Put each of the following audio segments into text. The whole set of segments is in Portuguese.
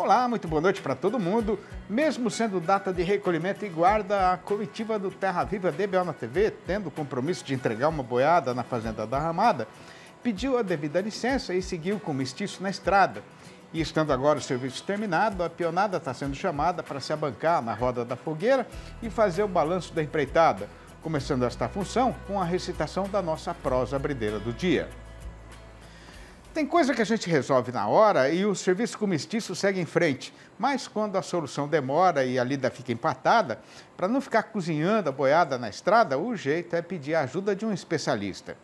Olá, muito boa noite para todo mundo. Mesmo sendo data de recolhimento e guarda, a comitiva do Terra Viva DBO na TV, tendo o compromisso de entregar uma boiada na Fazenda da Ramada, pediu a devida licença e seguiu com o mestiço na estrada. E estando agora o serviço terminado, a peonada está sendo chamada para se abancar na roda da fogueira e fazer o balanço da empreitada, começando esta função com a recitação da nossa prosa brideira do dia. Tem coisa que a gente resolve na hora e o serviço com o mestiço segue em frente. Mas quando a solução demora e a lida fica empatada, para não ficar cozinhando a boiada na estrada, o jeito é pedir a ajuda de um especialista.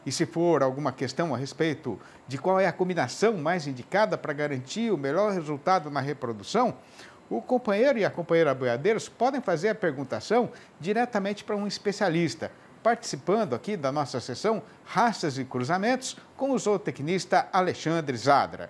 E se for alguma questão a respeito de qual é a combinação mais indicada para garantir o melhor resultado na reprodução, o companheiro e a companheira boiadeiros podem fazer a perguntação diretamente para um especialista, participando aqui da nossa sessão Raças e Cruzamentos com o zootecnista Alexandre Zadra.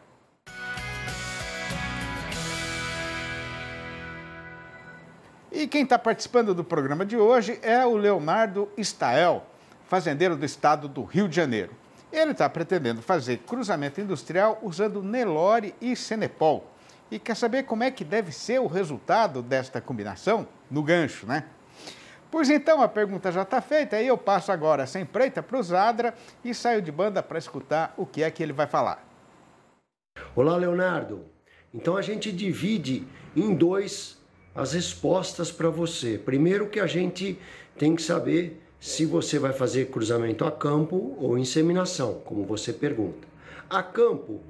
E quem está participando do programa de hoje é o Leonardo Stael, fazendeiro do estado do Rio de Janeiro. Ele está pretendendo fazer cruzamento industrial usando Nelore e Senepol. E quer saber como é que deve ser o resultado desta combinação? No gancho, né? Pois então, a pergunta já está feita e eu passo agora essa empreita para o Zadra e saio de banda para escutar o que é que ele vai falar. Olá, Leonardo. Então a gente divide em dois as respostas para você. Primeiro que a gente tem que saber se você vai fazer cruzamento a campo ou inseminação, como você pergunta. A campo,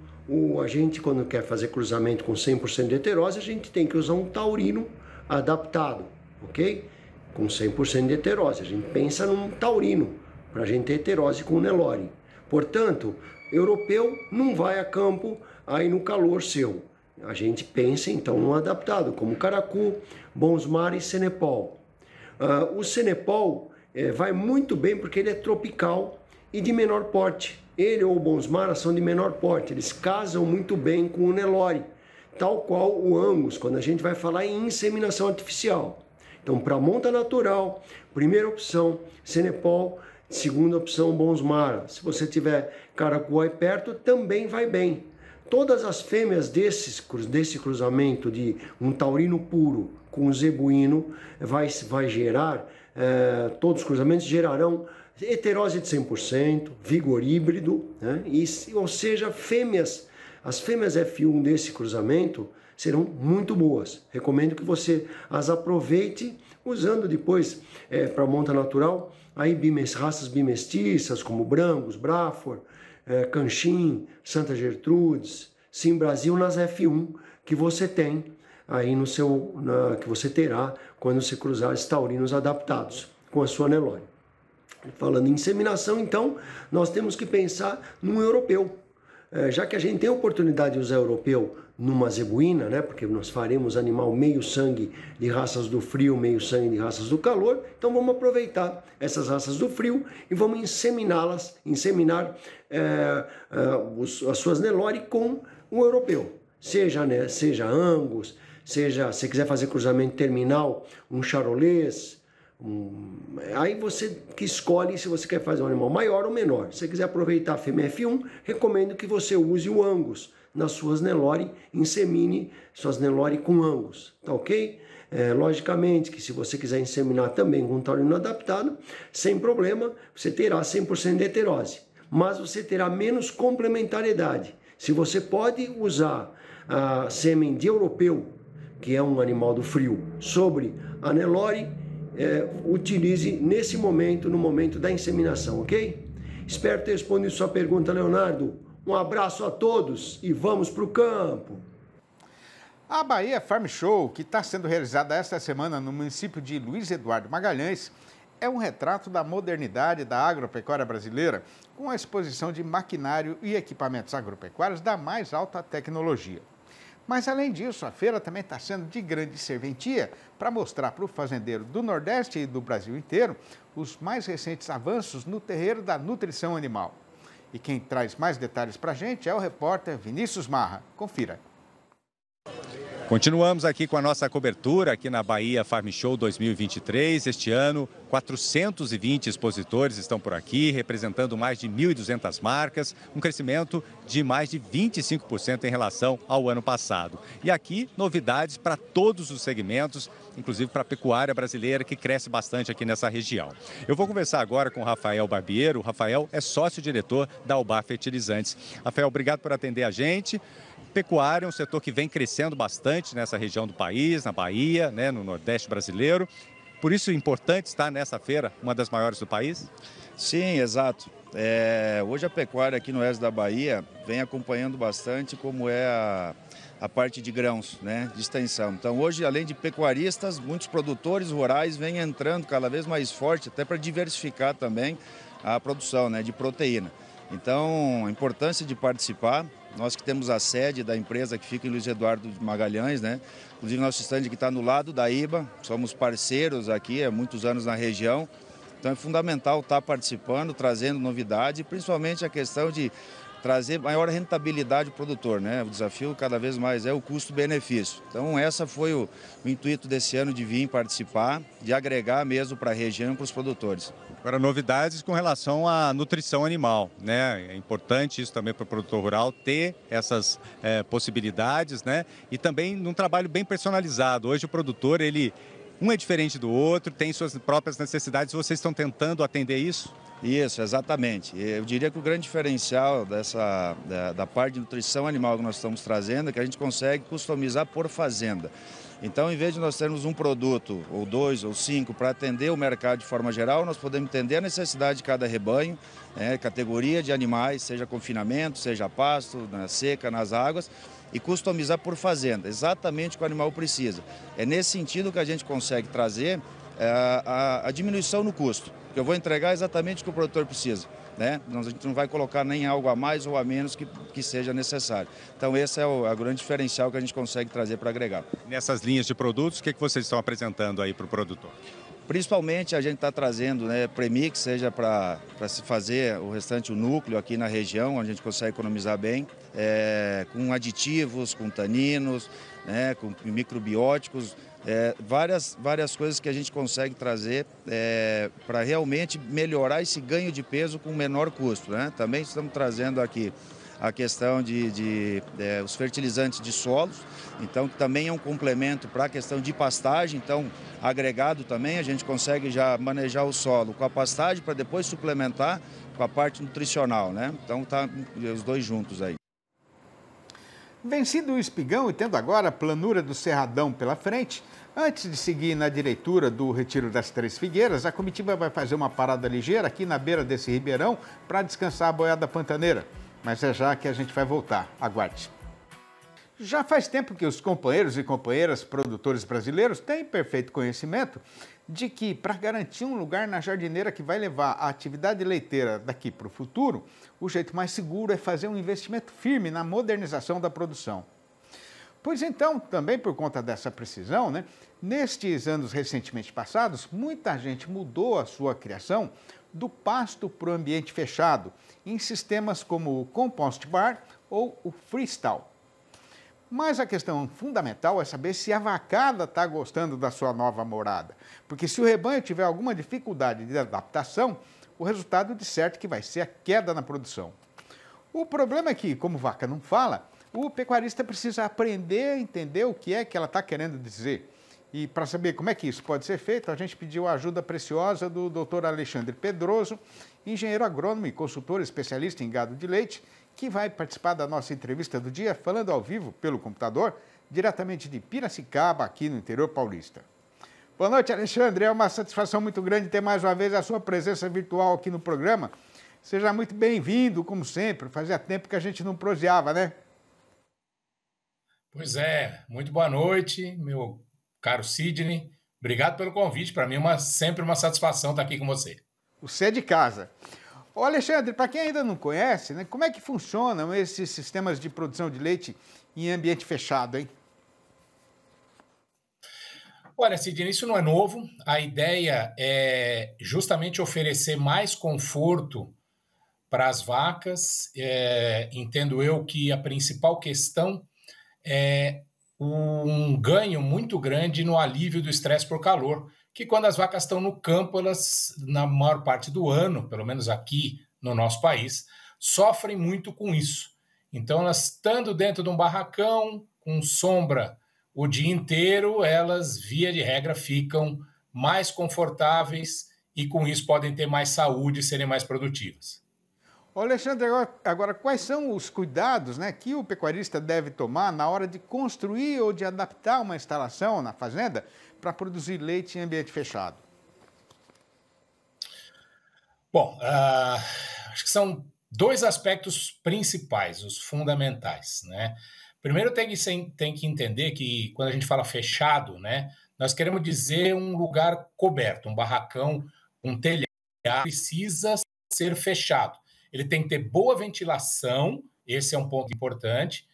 a gente quando quer fazer cruzamento com 100% de heterose, a gente tem que usar um taurino adaptado, ok? Com 100% de heterose. A gente pensa num taurino, para a gente ter heterose com o Nelore. Portanto, europeu não vai a campo aí no calor seu. A gente pensa então num adaptado, como Caracu, Bonsmar e Senepol. O Senepol vai muito bem porque ele é tropical e de menor porte. Ele ou o Bonsmar são de menor porte, eles casam muito bem com o Nelore, tal qual o Angus, quando a gente vai falar em inseminação artificial. Então, para monta natural, primeira opção, Senepol, segunda opção, Bonsmar. Se você tiver Caracu aí perto, também vai bem. Todas as fêmeas desse cruzamento de um taurino puro com um zebuíno vai gerar, todos os cruzamentos gerarão heterose de 100%, vigor híbrido, né? Ou seja, as fêmeas F1 desse cruzamento serão muito boas. Recomendo que você as aproveite usando depois para monta natural aí raças bimestiças como Brangus, Brafor, Canchim, Santa Gertrudes, Sim Brasil nas F1 que você tem aí que você terá quando você cruzar esses taurinos adaptados com a sua Nelore. Falando em inseminação, então, nós temos que pensar num europeu. Já que a gente tem a oportunidade de usar europeu numa zebuína, né, porque nós faremos animal meio sangue de raças do frio, meio sangue de raças do calor, então vamos aproveitar essas raças do frio e vamos inseminar as suas Nelore com o europeu. Seja Angus, seja, se quiser fazer cruzamento terminal, um charolês. Aí você que escolhe se você quer fazer um animal maior ou menor. Se você quiser aproveitar a fêmea F1, recomendo que você use o Angus nas suas Nelore, insemine suas Nelore com Angus, tá ok? Logicamente que se você quiser inseminar também com um taurino adaptado, sem problema, você terá 100% de heterose, mas você terá menos complementariedade. Se você pode usar a sêmen de europeu, que é um animal do frio, sobre a Nelore, utilize nesse momento, no momento da inseminação, ok? Espero ter respondido sua pergunta, Leonardo. Um abraço a todos e vamos para o campo. A Bahia Farm Show, que está sendo realizada esta semana no município de Luiz Eduardo Magalhães, é um retrato da modernidade da agropecuária brasileira, com a exposição de maquinário e equipamentos agropecuários da mais alta tecnologia. Mas, além disso, a feira também está sendo de grande serventia para mostrar para o fazendeiro do Nordeste e do Brasil inteiro os mais recentes avanços no terreiro da nutrição animal. E quem traz mais detalhes para a gente é o repórter Vinícius Marra. Confira. Continuamos aqui com a nossa cobertura aqui na Bahia Farm Show 2023. Este ano, 420 expositores estão por aqui, representando mais de 1.200 marcas, um crescimento de mais de 25% em relação ao ano passado. E aqui, novidades para todos os segmentos, inclusive para a pecuária brasileira, que cresce bastante aqui nessa região. Eu vou conversar agora com o Rafael Barbiero. O Rafael é sócio-diretor da Albar Fertilizantes. Rafael, obrigado por atender a gente. Pecuária é um setor que vem crescendo bastante nessa região do país, na Bahia, né, no Nordeste brasileiro. Por isso é importante estar nessa feira, uma das maiores do país? Sim, exato. Hoje a pecuária aqui no oeste da Bahia vem acompanhando bastante como é a parte de grãos, né, de extensão. Então hoje, além de pecuaristas, muitos produtores rurais vêm entrando cada vez mais forte, até para diversificar também a produção, né, de proteína. Então, a importância de participar. Nós que temos a sede da empresa que fica em Luiz Eduardo de Magalhães, né? Inclusive nosso stand que está no lado da IBA, somos parceiros aqui há muitos anos na região. Então é fundamental estar participando, trazendo novidade, principalmente a questão de trazer maior rentabilidade ao produtor, né? O desafio cada vez mais é o custo-benefício. Então essa foi o intuito desse ano de vir participar, de agregar mesmo para a região e para os produtores. Agora, novidades com relação à nutrição animal, né? É importante isso também para o produtor rural ter essas possibilidades, né? E também num trabalho bem personalizado. Hoje o produtor, um é diferente do outro, tem suas próprias necessidades. Vocês estão tentando atender isso? Isso, exatamente. Eu diria que o grande diferencial da parte de nutrição animal que nós estamos trazendo é que a gente consegue customizar por fazenda. Então, em vez de nós termos um produto, ou 2, ou 5, para atender o mercado de forma geral, nós podemos entender a necessidade de cada rebanho, categoria de animais, seja confinamento, seja pasto, na seca, nas águas, e customizar por fazenda, exatamente o que o animal precisa. É nesse sentido que a gente consegue trazer a diminuição no custo, que eu vou entregar exatamente o que o produtor precisa. Né? A gente não vai colocar nem algo a mais ou a menos que seja necessário. Então esse é o grande diferencial que a gente consegue trazer para agregar. Nessas linhas de produtos, o que vocês estão apresentando aí para o produtor? Principalmente a gente está trazendo, né, premix, seja para se fazer o restante, o núcleo aqui na região, onde a gente consegue economizar bem, com aditivos, com taninos, né, com microbióticos, várias coisas que a gente consegue trazer para realmente melhorar esse ganho de peso com menor custo. Né? Também estamos trazendo aqui a questão os fertilizantes de solos, então que também é um complemento para a questão de pastagem, então agregado também a gente consegue já manejar o solo com a pastagem para depois suplementar com a parte nutricional, né? Então tá os dois juntos aí. Vencido o espigão e tendo agora a planura do Cerradão pela frente, antes de seguir na direitura do Retiro das Três Figueiras, a comitiva vai fazer uma parada ligeira aqui na beira desse ribeirão para descansar a boiada pantaneira. Mas é já que a gente vai voltar. Aguarde. Já faz tempo que os companheiros e companheiras produtores brasileiros têm perfeito conhecimento de que, para garantir um lugar na jardineira que vai levar a atividade leiteira daqui para o futuro, o jeito mais seguro é fazer um investimento firme na modernização da produção. Pois então, também por conta dessa precisão, né, nestes anos recentemente passados, muita gente mudou a sua criação do pasto para o ambiente fechado, em sistemas como o compost bar ou o freestyle. Mas a questão fundamental é saber se a vacada está gostando da sua nova morada. Porque se o rebanho tiver alguma dificuldade de adaptação, o resultado de certo que vai ser a queda na produção. O problema é que, como vaca não fala, o pecuarista precisa aprender a entender o que é que ela está querendo dizer. E para saber como é que isso pode ser feito, a gente pediu a ajuda preciosa do Dr. Alexandre Pedroso, engenheiro agrônomo e consultor especialista em gado de leite, que vai participar da nossa entrevista do dia, falando ao vivo pelo computador, diretamente de Piracicaba, aqui no interior paulista. Boa noite, Alexandre. É uma satisfação muito grande ter mais uma vez a sua presença virtual aqui no programa. Seja muito bem-vindo, como sempre. Fazia tempo que a gente não proseava, né? Pois é. Muito boa noite, meu caro Sidney. Obrigado pelo convite. Para mim é sempre uma satisfação estar aqui com você. Você é de casa. Ô Alexandre, para quem ainda não conhece, né, como é que funcionam esses sistemas de produção de leite em ambiente fechado, hein? Olha, Sidney, isso não é novo. A ideia é justamente oferecer mais conforto para as vacas. Entendo eu que a principal questão é um ganho muito grande no alívio do estresse por calor, que quando as vacas estão no campo, elas, na maior parte do ano, pelo menos aqui no nosso país, sofrem muito com isso. Então, elas estando dentro de um barracão, com sombra o dia inteiro, elas, via de regra, ficam mais confortáveis e, com isso, podem ter mais saúde e serem mais produtivas. Ô Alexandre, agora, quais são os cuidados, né, que o pecuarista deve tomar na hora de construir ou de adaptar uma instalação na fazenda para produzir leite em ambiente fechado? Bom, acho que são dois aspectos principais, os fundamentais, né? Primeiro tem que entender que quando a gente fala fechado, né, nós queremos dizer um lugar coberto, um barracão, um telhado, precisa ser fechado. Ele tem que ter boa ventilação, esse é um ponto importante,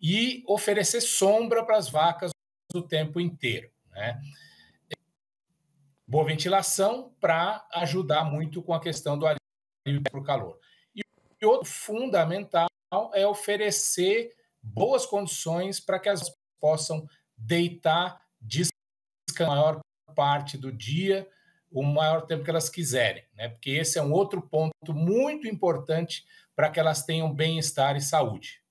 e oferecer sombra para as vacas o tempo inteiro, né? Boa ventilação para ajudar muito com a questão do alívio por calor. E outro fundamental é oferecer boas condições para que as vacas possam deitar, descansar a maior parte do dia, o maior tempo que elas quiserem, né? Porque esse é um outro ponto muito importante para que elas tenham bem-estar e saúde.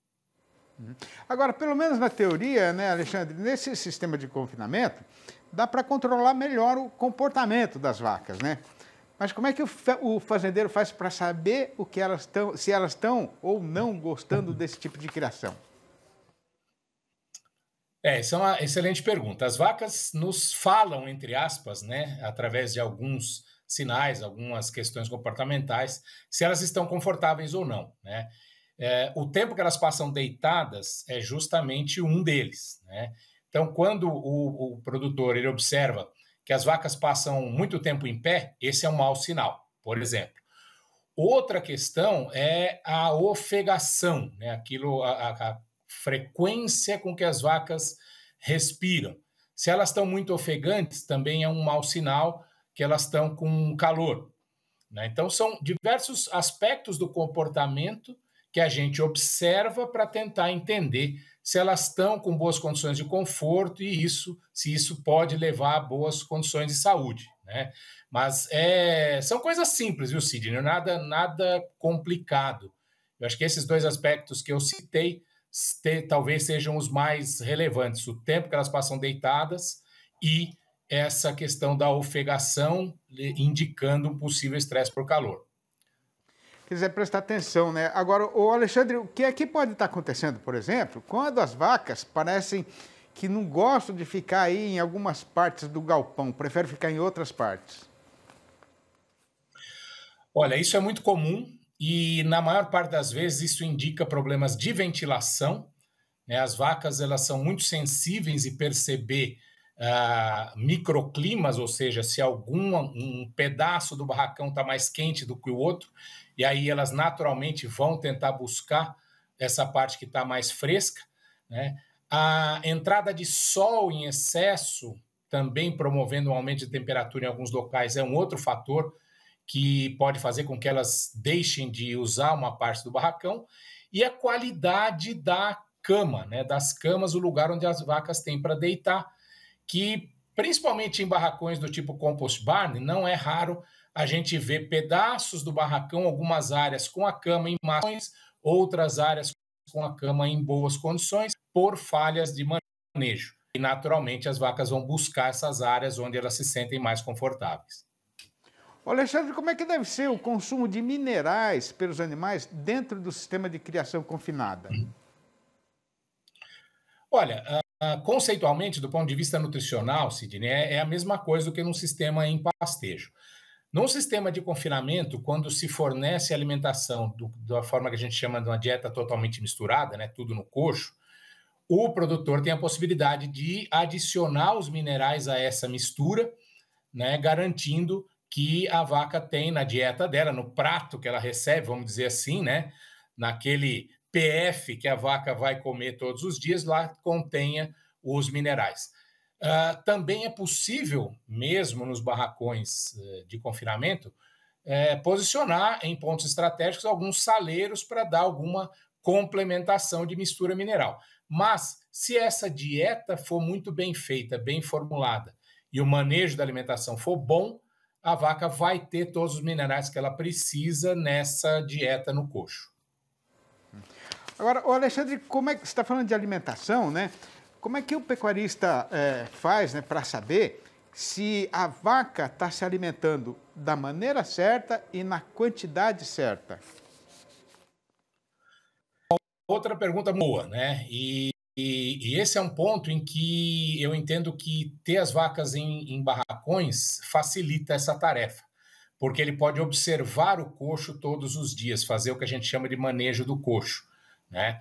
Agora, pelo menos na teoria, né, Alexandre, nesse sistema de confinamento, dá para controlar melhor o comportamento das vacas, né? Mas como é que o fazendeiro faz para saber o que se elas estão ou não gostando desse tipo de criação? Essa é uma excelente pergunta. As vacas nos falam, entre aspas, né, através de alguns sinais, algumas questões comportamentais, se elas estão confortáveis ou não, né? O tempo que elas passam deitadas é justamente um deles, né? Então, quando o produtor ele observa que as vacas passam muito tempo em pé, esse é um mau sinal, por exemplo. Outra questão é a ofegação, né? A frequência com que as vacas respiram. Se elas estão muito ofegantes, também é um mau sinal que elas estão com calor, né? Então, são diversos aspectos do comportamento que a gente observa para tentar entender se elas estão com boas condições de conforto e se isso pode levar a boas condições de saúde, né? Mas são coisas simples, viu, Sidney? Nada complicado. Eu acho que esses dois aspectos que eu citei talvez sejam os mais relevantes: o tempo que elas passam deitadas e essa questão da ofegação, indicando um possível estresse por calor. Quiser prestar atenção, né? Agora, o Alexandre, o que é que pode estar acontecendo, por exemplo, quando as vacas parecem que não gostam de ficar aí em algumas partes do galpão, preferem ficar em outras partes? Olha, isso é muito comum e na maior parte das vezes isso indica problemas de ventilação, né? As vacas elas são muito sensíveis em perceber microclimas, ou seja, se um pedaço do barracão está mais quente do que o outro, e aí elas naturalmente vão tentar buscar essa parte que está mais fresca, né? A entrada de sol em excesso, também promovendo um aumento de temperatura em alguns locais, é um outro fator que pode fazer com que elas deixem de usar uma parte do barracão, e a qualidade da cama, né? Das camas, o lugar onde as vacas têm para deitar, que principalmente em barracões do tipo compost barn, não é raro a gente ver pedaços do barracão, algumas áreas com a cama em más condições, outras áreas com a cama em boas condições, por falhas de manejo. E, naturalmente, as vacas vão buscar essas áreas onde elas se sentem mais confortáveis. Alexandre, como é que deve ser o consumo de minerais pelos animais dentro do sistema de criação confinada? Olha, conceitualmente, do ponto de vista nutricional, Sidney, é a mesma coisa do que num sistema em pastejo. Num sistema de confinamento, quando se fornece alimentação da forma que a gente chama de uma dieta totalmente misturada, né, tudo no coxo, o produtor tem a possibilidade de adicionar os minerais a essa mistura, né, garantindo que a vaca tem na dieta dela, no prato que ela recebe, vamos dizer assim, né, naquele PF que a vaca vai comer todos os dias, lá contenha os minerais. Também é possível, mesmo nos barracões de confinamento, posicionar em pontos estratégicos alguns saleiros para dar alguma complementação de mistura mineral. Mas Se essa dieta for muito bem feita, bem formulada, e o manejo da alimentação for bom, a vaca vai ter todos os minerais que ela precisa nessa dieta no coxo. Agora, ô Alexandre, como é que você está falando de alimentação, né? Como é que o pecuarista faz, né, para saber se a vaca está se alimentando da maneira certa e na quantidade certa? Outra pergunta boa, né? E esse é um ponto em que eu entendo que ter as vacas em barracões facilita essa tarefa, porque ele pode observar o coxo todos os dias, fazer o que a gente chama de manejo do coxo, né?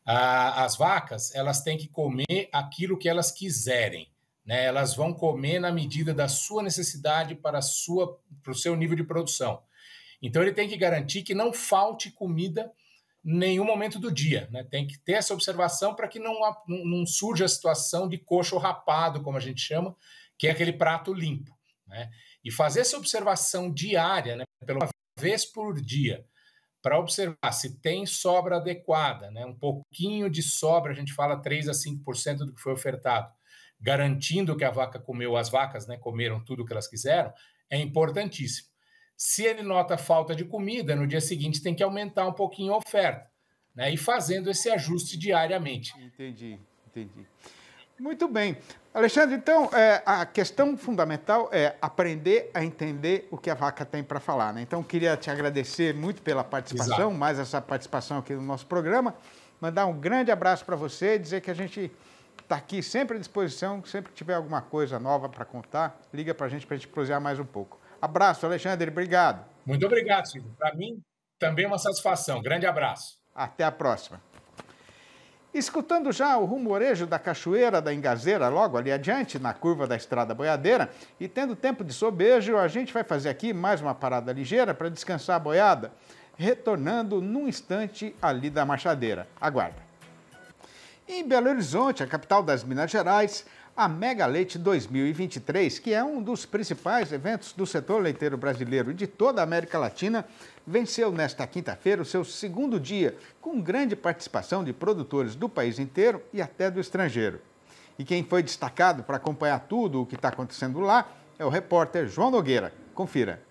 As vacas, elas têm que comer aquilo que elas quiserem, né? Elas vão comer na medida da sua necessidade para o seu nível de produção. Então, ele tem que garantir que não falte comida em nenhum momento do dia, né? Tem que ter essa observação para que não surja a situação de coxo rapado, como a gente chama, que é aquele prato limpo, né? E fazer essa observação diária, né, pelo menos uma vez por dia, para observar se tem sobra adequada, né? Um pouquinho de sobra, a gente fala 3 a 5% do que foi ofertado, garantindo que a vaca comeu, as vacas, né, comeram tudo o que elas quiseram, é importantíssimo. Se ele nota falta de comida, no dia seguinte tem que aumentar um pouquinho a oferta, né? E fazendo esse ajuste diariamente. Entendi. Muito bem. Alexandre, então, a questão fundamental é aprender a entender o que a vaca tem para falar, né? Então, queria te agradecer muito pela participação, Exato. mais essa participação aqui no nosso programa, mandar um grande abraço para você e dizer que a gente está aqui sempre à disposição, sempre que tiver alguma coisa nova para contar, liga para a gente prosear mais um pouco. Abraço, Alexandre, obrigado. Muito obrigado, Silvio. Para mim, também é uma satisfação. Grande abraço. Até a próxima. Escutando já o rumorejo da cachoeira da Engazeira, logo ali adiante, na curva da Estrada Boiadeira, e tendo tempo de sobejo, a gente vai fazer aqui mais uma parada ligeira para descansar a boiada, retornando num instante ali da Machadeira. Aguarda. Em Belo Horizonte, a capital das Minas Gerais, a Mega Leite 2023, que é um dos principais eventos do setor leiteiro brasileiro e de toda a América Latina, venceu nesta quinta-feira o seu segundo dia, com grande participação de produtores do país inteiro e até do estrangeiro. E quem foi destacado para acompanhar tudo o que está acontecendo lá é o repórter João Nogueira. Confira.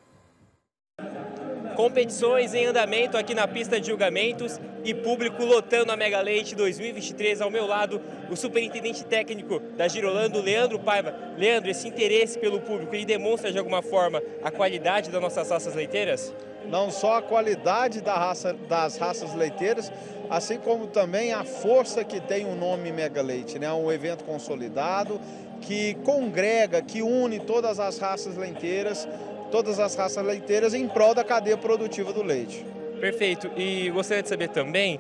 Competições em andamento aqui na pista de julgamentos e público lotando a Mega Leite 2023. Ao meu lado, o superintendente técnico da Girolando, Leandro Paiva. Leandro, esse interesse pelo público, ele demonstra de alguma forma a qualidade das nossas raças leiteiras? Não só a qualidade das raças leiteiras, assim como também a força que tem o nome Mega Leite, né? Um evento consolidado que congrega, que une todas as raças leiteiras em prol da cadeia produtiva do leite. Perfeito. E gostaria de saber também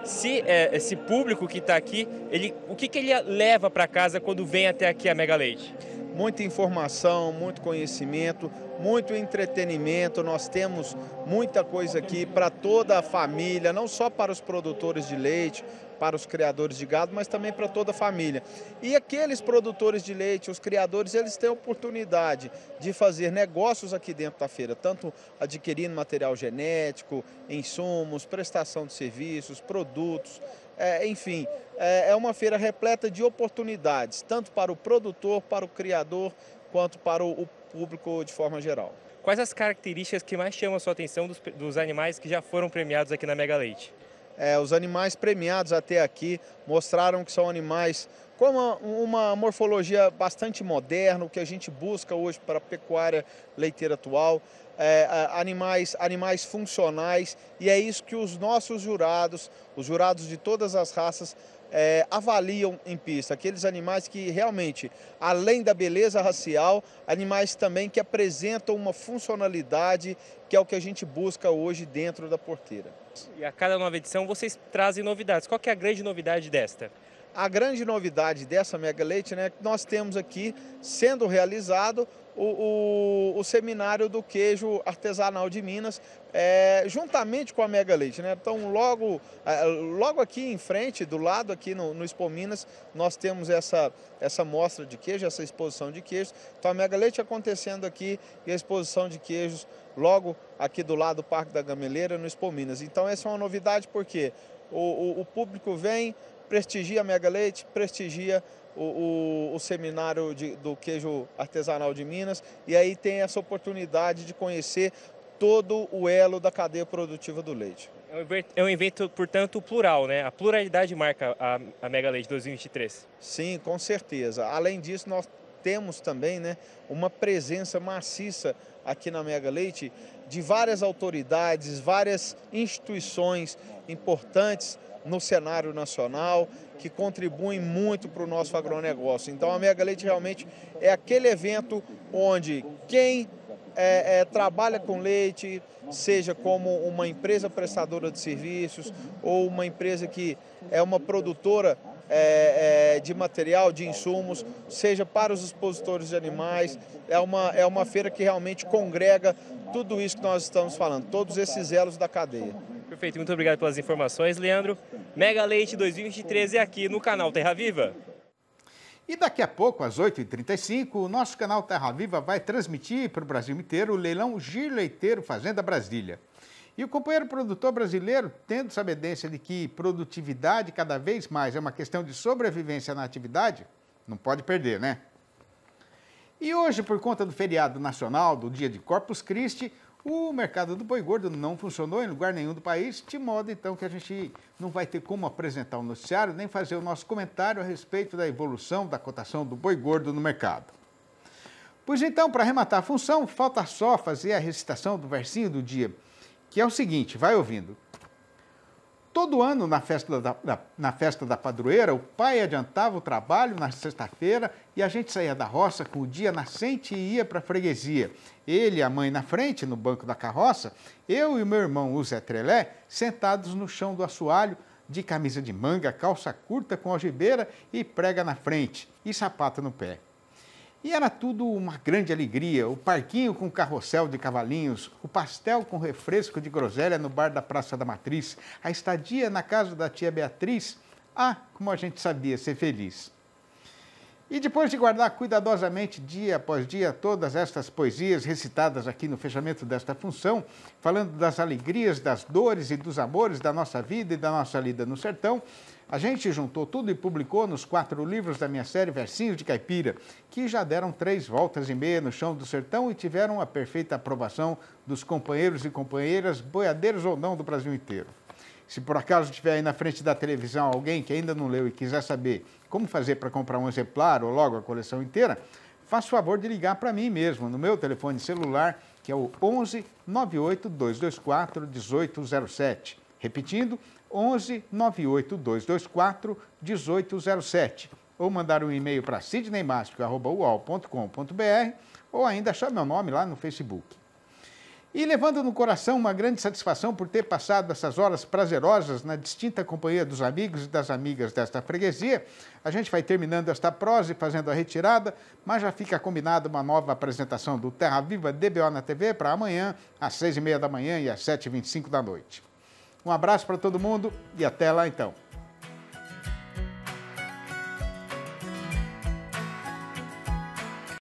se esse público que está aqui, o que ele leva para casa quando vem até aqui a Mega Leite? Muita informação, muito conhecimento, muito entretenimento. Nós temos muita coisa aqui para toda a família, não só para os produtores de leite, para os criadores de gado, mas também para toda a família. E aqueles produtores de leite, os criadores, eles têm a oportunidade de fazer negócios aqui dentro da feira, tanto adquirindo material genético, insumos, prestação de serviços, produtos, enfim, é uma feira repleta de oportunidades, tanto para o produtor, para o criador, quanto para o público de forma geral. Quais as características que mais chamam a sua atenção dos animais que já foram premiados aqui na Mega Leite? Os animais premiados até aqui mostraram que são animais com uma morfologia bastante moderna, o que a gente busca hoje para a pecuária leiteira atual, animais funcionais, e é isso que os nossos jurados, os jurados de todas as raças, avaliam em pista. Aqueles animais que realmente, além da beleza racial, animais também que apresentam uma funcionalidade, que é o que a gente busca hoje dentro da porteira. E a cada nova edição vocês trazem novidades. Qual que é a grande novidade desta? A grande novidade dessa Mega Leite, né, que nós temos aqui sendo realizado o seminário do queijo artesanal de Minas, juntamente com a Mega Leite, né? Então, logo aqui em frente, do lado aqui no Expo Minas, nós temos essa mostra de queijo, essa exposição de queijos. Então, a Mega Leite acontecendo aqui e a exposição de queijos logo aqui do lado do Parque da Gameleira, no Expo Minas. Então, essa é uma novidade porque o público vem, prestigia a Mega Leite, prestigia o seminário do queijo artesanal de Minas, e aí tem essa oportunidade de conhecer todo o elo da cadeia produtiva do leite. É um evento, portanto, plural, né? A pluralidade marca a Mega Leite 2023. Sim, com certeza. Além disso, nós temos também, né, uma presença maciça aqui na Mega Leite de várias autoridades, várias instituições importantes no cenário nacional que contribuem muito para o nosso agronegócio. Então a Mega Leite realmente é aquele evento onde quem trabalha com leite, seja como uma empresa prestadora de serviços ou uma empresa que é uma produtora de material, de insumos, seja para os expositores de animais, é uma feira que realmente congrega tudo isso que nós estamos falando, todos esses elos da cadeia. Perfeito, muito obrigado pelas informações, Leandro. Mega Leite 2023 é aqui no canal Terra Viva. E daqui a pouco, às 8h35, o nosso canal Terra Viva vai transmitir para o Brasil inteiro o leilão Giro Leiteiro Fazenda Brasília. E o companheiro produtor brasileiro, tendo sabedência de que produtividade cada vez mais é uma questão de sobrevivência na atividade, não pode perder, né? E hoje, por conta do feriado nacional, do dia de Corpus Christi, o mercado do boi gordo não funcionou em lugar nenhum do país, de modo então que a gente não vai ter como apresentar o noticiário nem fazer o nosso comentário a respeito da evolução da cotação do boi gordo no mercado. Pois então, para arrematar a função, falta só fazer a recitação do versinho do dia, que é o seguinte, vai ouvindo. Todo ano, na festa da padroeira, o pai adiantava o trabalho na sexta-feira e a gente saía da roça com o dia nascente e ia para a freguesia. Ele e a mãe na frente, no banco da carroça, eu e o meu irmão, o Zé Trelé, sentados no chão do assoalho, de camisa de manga, calça curta com algibeira e prega na frente e sapato no pé. E era tudo uma grande alegria, o parquinho com carrossel de cavalinhos, o pastel com refresco de groselha no bar da Praça da Matriz, a estadia na casa da tia Beatriz. Ah, como a gente sabia ser feliz. E depois de guardar cuidadosamente, dia após dia, todas estas poesias recitadas aqui no fechamento desta função, falando das alegrias, das dores e dos amores da nossa vida e da nossa lida no sertão, a gente juntou tudo e publicou nos 4 livros da minha série Versinhos de Caipira, que já deram 3 voltas e meia no chão do sertão e tiveram a perfeita aprovação dos companheiros e companheiras, boiadeiros ou não, do Brasil inteiro. Se por acaso tiver aí na frente da televisão alguém que ainda não leu e quiser saber como fazer para comprar um exemplar ou logo a coleção inteira, faça o favor de ligar para mim mesmo, no meu telefone celular, que é o 11 98 224 1807. Repetindo, 11 98 224 1807. Ou mandar um e-mail para sidneymasco@uol.com.br ou ainda achar meu nome lá no Facebook. E levando no coração uma grande satisfação por ter passado essas horas prazerosas na distinta companhia dos amigos e das amigas desta freguesia, a gente vai terminando esta prosa e fazendo a retirada, mas já fica combinada uma nova apresentação do Terra Viva DBO na TV para amanhã, às 6h30 da manhã e às 7h25 da noite. Um abraço para todo mundo e até lá então.